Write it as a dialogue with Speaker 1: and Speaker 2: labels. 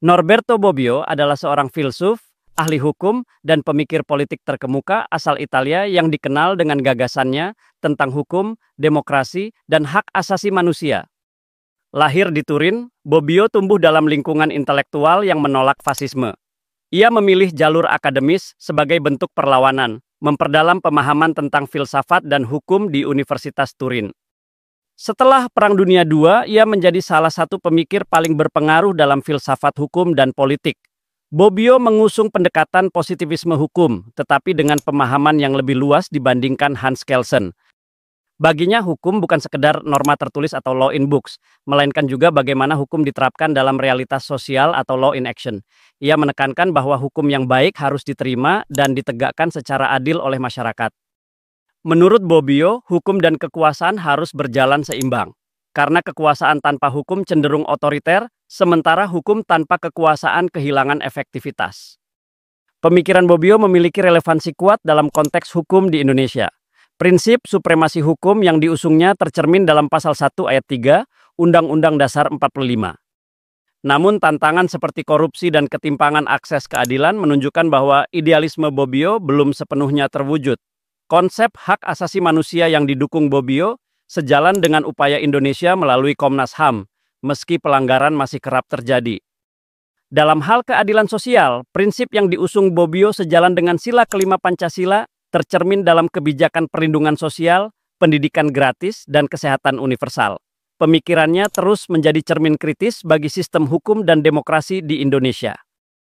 Speaker 1: Norberto Bobbio adalah seorang filsuf, ahli hukum, dan pemikir politik terkemuka asal Italia yang dikenal dengan gagasannya tentang hukum, demokrasi, dan hak asasi manusia. Lahir di Turin, Bobbio tumbuh dalam lingkungan intelektual yang menolak fasisme. Ia memilih jalur akademis sebagai bentuk perlawanan, memperdalam pemahaman tentang filsafat dan hukum di Universitas Turin. Setelah Perang Dunia II, ia menjadi salah satu pemikir paling berpengaruh dalam filsafat hukum dan politik. Bobbio mengusung pendekatan positivisme hukum, tetapi dengan pemahaman yang lebih luas dibandingkan Hans Kelsen. Baginya, hukum bukan sekedar norma tertulis atau law in books, melainkan juga bagaimana hukum diterapkan dalam realitas sosial atau law in action. Ia menekankan bahwa hukum yang baik harus diterima dan ditegakkan secara adil oleh masyarakat. Menurut Bobbio, hukum dan kekuasaan harus berjalan seimbang. Karena kekuasaan tanpa hukum cenderung otoriter, sementara hukum tanpa kekuasaan kehilangan efektivitas. Pemikiran Bobbio memiliki relevansi kuat dalam konteks hukum di Indonesia. Prinsip supremasi hukum yang diusungnya tercermin dalam Pasal 1 Ayat 3 Undang-Undang Dasar 45. Namun tantangan seperti korupsi dan ketimpangan akses keadilan menunjukkan bahwa idealisme Bobbio belum sepenuhnya terwujud. Konsep hak asasi manusia yang didukung Bobbio sejalan dengan upaya Indonesia melalui Komnas HAM, meski pelanggaran masih kerap terjadi. Dalam hal keadilan sosial, prinsip yang diusung Bobbio sejalan dengan sila kelima Pancasila tercermin dalam kebijakan perlindungan sosial, pendidikan gratis, dan kesehatan universal. Pemikirannya terus menjadi cermin kritis bagi sistem hukum dan demokrasi di Indonesia.